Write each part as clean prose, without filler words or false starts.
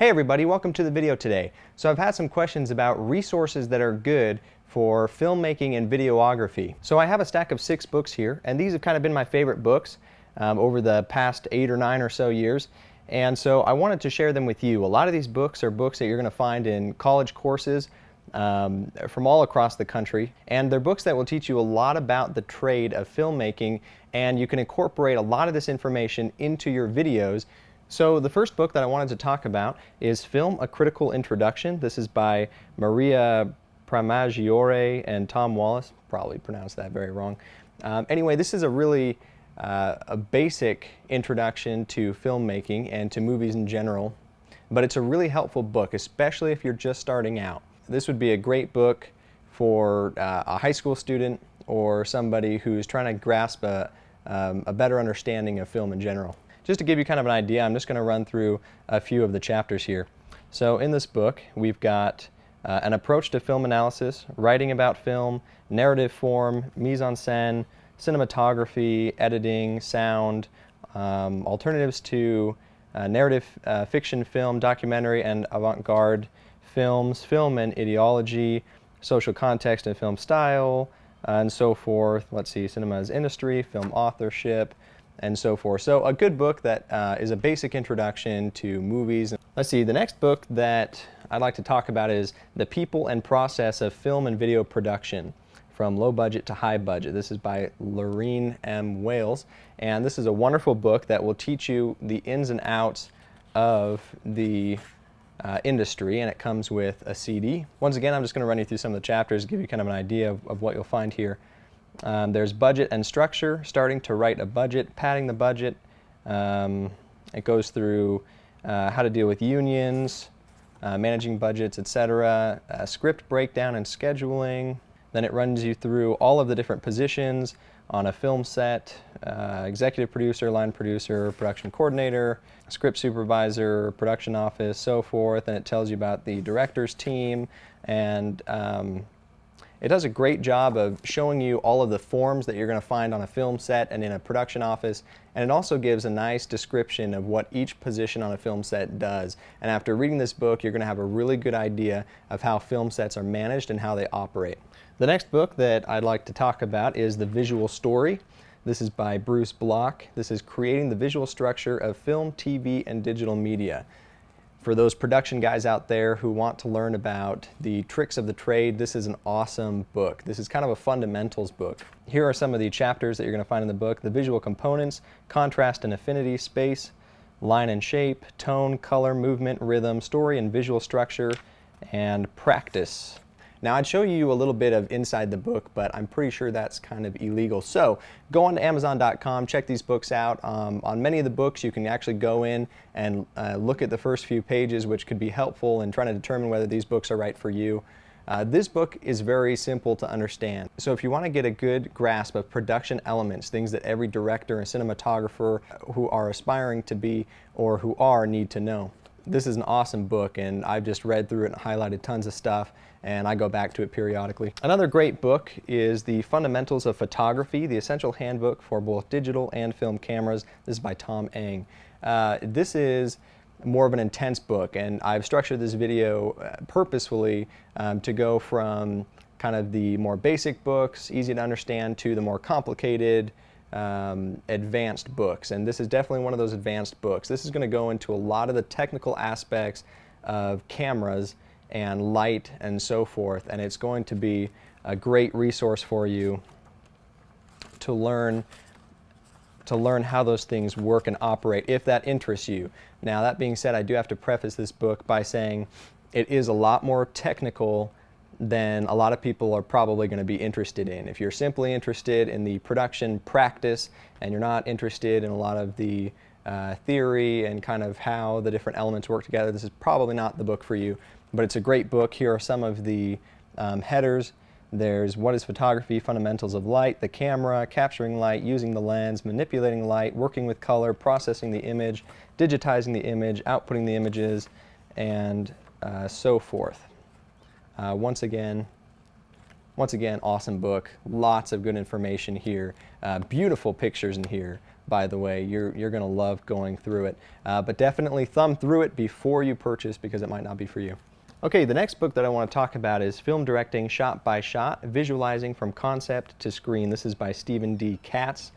Hey everybody, welcome to the video today. So I've had some questions about resources that are good for filmmaking and videography. So I have a stack of 6 books here, and these have kind of been my favorite books over the past 8 or 9 or so years. And so I wanted to share them with you. A lot of these books are books that you're going to find in college courses from all across the country. And they're books that will teach you a lot about the trade of filmmaking, and you can incorporate a lot of this information into your videos. So the first book that I wanted to talk about is Film: A Critical Introduction. This is by Maria Pramaggiore and Tom Wallace. Probably pronounced that very wrong. Anyway, this is a really a basic introduction to filmmaking and to movies in general, but it's a really helpful book, especially if you're just starting out. This would be a great book for a high school student or somebody who's trying to grasp a better understanding of film in general. Just to give you kind of an idea, I'm just going to run through a few of the chapters here. So in this book, we've got an approach to film analysis, writing about film, narrative form, mise-en-scène, cinematography, editing, sound, alternatives to narrative fiction film, documentary and avant-garde films, film and ideology, social context and film style, and so forth. Let's see, cinema as industry, film authorship, and so forth. So a good book that is a basic introduction to movies. Let's see, the next book that I'd like to talk about is The People and Process of Film and Video Production, From Low Budget to High Budget. This is by Lorene M. Wales, and this is a wonderful book that will teach you the ins and outs of the industry, and it comes with a CD. Once again, I'm just going to run you through some of the chapters, give you kind of an idea of what you'll find here. There's budget and structure, starting to write a budget, padding the budget. It goes through how to deal with unions, managing budgets, etc., script breakdown and scheduling. Then it runs you through all of the different positions on a film set, executive producer, line producer, production coordinator, script supervisor, production office, so forth. And it tells you about the director's team, and it does a great job of showing you all of the forms that you're going to find on a film set and in a production office, and it also gives a nice description of what each position on a film set does. And after reading this book, you're going to have a really good idea of how film sets are managed and how they operate. The next book that I'd like to talk about is The Visual Story. This is by Bruce Block. This is Creating the Visual Structure of Film, TV, and Digital Media. For those production guys out there who want to learn about the tricks of the trade, this is an awesome book. This is kind of a fundamentals book. Here are some of the chapters that you're going to find in the book: the visual components, contrast and affinity, space, line and shape, tone, color, movement, rhythm, story and visual structure, and practice. Now, I'd show you a little bit of inside the book, but I'm pretty sure that's kind of illegal. So go on to Amazon.com, check these books out. On many of the books, you can actually go in and look at the first few pages, which could be helpful in trying to determine whether these books are right for you. This book is very simple to understand. So if you want to get a good grasp of production elements, things that every director and cinematographer who are aspiring to be or who are need to know, this is an awesome book, and I've just read through it and highlighted tons of stuff, and I go back to it periodically. Another great book is The Fundamentals of Photography, the Essential Handbook for both digital and film cameras. This is by Tom Eng. This is more of an intense book, and I've structured this video purposefully to go from kind of the more basic books, easy to understand, to the more complicated, advanced books. And this is definitely one of those advanced books. This is going to go into a lot of the technical aspects of cameras and light and so forth, and it's going to be a great resource for you to learn how those things work and operate if that interests you. Now, that being said, I do have to preface this book by saying it is a lot more technical than a lot of people are probably going to be interested in. If you're simply interested in the production practice and you're not interested in a lot of the theory and kind of how the different elements work together, this is probably not the book for you. But it's a great book. Here are some of the headers. There's What is Photography, Fundamentals of Light, the camera, capturing light, using the lens, manipulating light, working with color, processing the image, digitizing the image, outputting the images, and so forth. Once again, awesome book. Lots of good information here. Beautiful pictures in here. by the way. You're going to love going through it. But definitely thumb through it before you purchase, because it might not be for you. Okay, the next book that I want to talk about is Film Directing Shot by Shot, Visualizing from Concept to Screen. This is by Stephen D. Katz,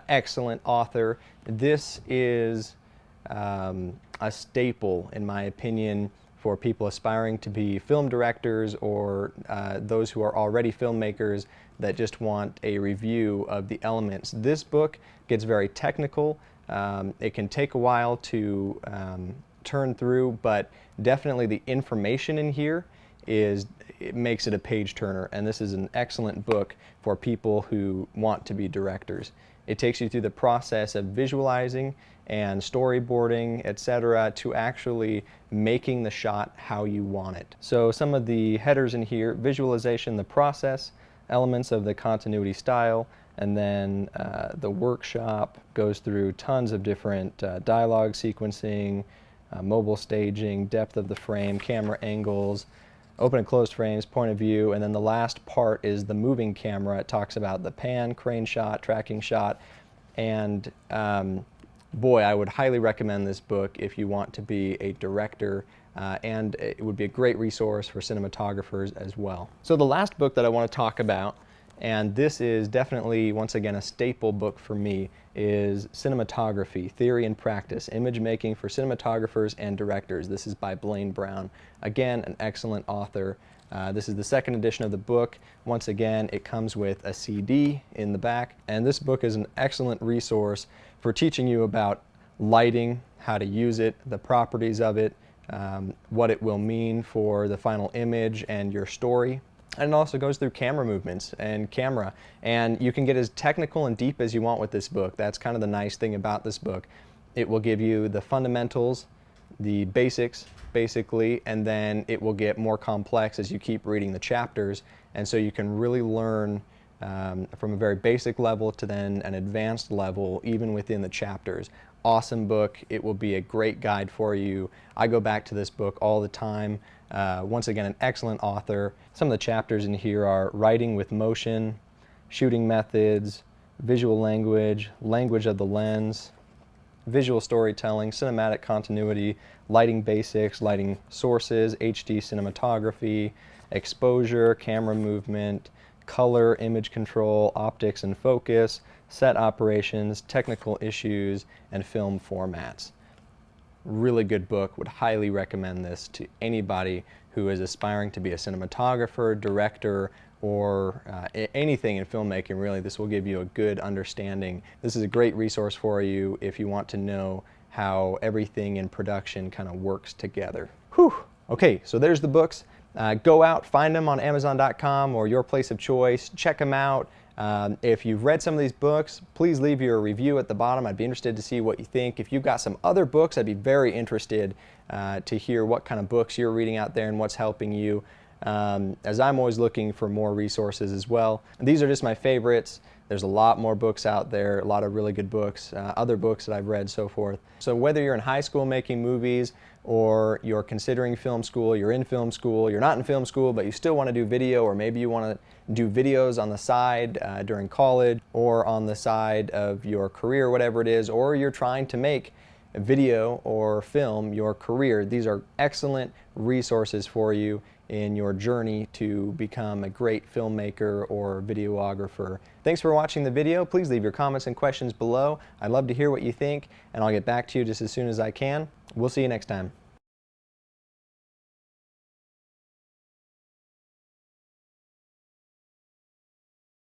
excellent author. This is a staple, in my opinion, for people aspiring to be film directors or those who are already filmmakers that just want a review of the elements. This book gets very technical. It can take a while to turn through, but definitely the information in here it makes it a page turner, and this is an excellent book for people who want to be directors. It takes you through the process of visualizing and storyboarding, etc., to actually making the shot how you want it. So some of the headers in here: visualization, the process, elements of the continuity style, and then the workshop goes through tons of different dialogue sequencing, mobile staging, depth of the frame, camera angles, open and closed frames, point of view, and then the last part is the moving camera. It talks about the pan, crane shot, tracking shot, and boy, I would highly recommend this book if you want to be a director, and it would be a great resource for cinematographers as well. So the last book that I want to talk about, and this is definitely, once again, a staple book for me, is Cinematography, Theory and Practice, Image Making for Cinematographers and Directors. This is by Blaine Brown. Again, an excellent author. This is the second edition of the book. Once again, it comes with a CD in the back, and this book is an excellent resource for teaching you about lighting, how to use it, the properties of it, what it will mean for the final image and your story. And it also goes through camera movements and camera, and you can get as technical and deep as you want with this book. That's kind of the nice thing about this book. It will give you the fundamentals, the basics, basically, and then it will get more complex as you keep reading the chapters, and so you can really learn from a very basic level to then an advanced level, even within the chapters. Awesome book. It will be a great guide for you. I go back to this book all the time. Once again, an excellent author. Some of the chapters in here are writing with motion, shooting methods, visual language, language of the lens, visual storytelling, cinematic continuity, lighting basics, lighting sources, HD cinematography, exposure, camera movement, color, image control, optics and focus, set operations, technical issues, and film formats. Really good book. Would highly recommend this to anybody who is aspiring to be a cinematographer, director, or anything in filmmaking. Really, this will give you a good understanding. This is a great resource for you if you want to know how everything in production kind of works together. Whew. Okay, so there's the books. Go out, find them on Amazon.com or your place of choice. Check them out. If you've read some of these books, please leave your review at the bottom. I'd be interested to see what you think. If you've got some other books, I'd be very interested to hear what kind of books you're reading out there and what's helping you, as I'm always looking for more resources as well. And these are just my favorites. There's a lot more books out there, a lot of really good books, other books that I've read, so forth. So whether you're in high school making movies, or you're considering film school, you're in film school, you're not in film school, but you still want to do video, or maybe you want to do videos on the side during college, or on the side of your career, whatever it is, or you're trying to make video or film your career, these are excellent resources for you in your journey to become a great filmmaker or videographer. Thanks for watching the video. Please leave your comments and questions below. I'd love to hear what you think, and I'll get back to you just as soon as I can. We'll see you next time.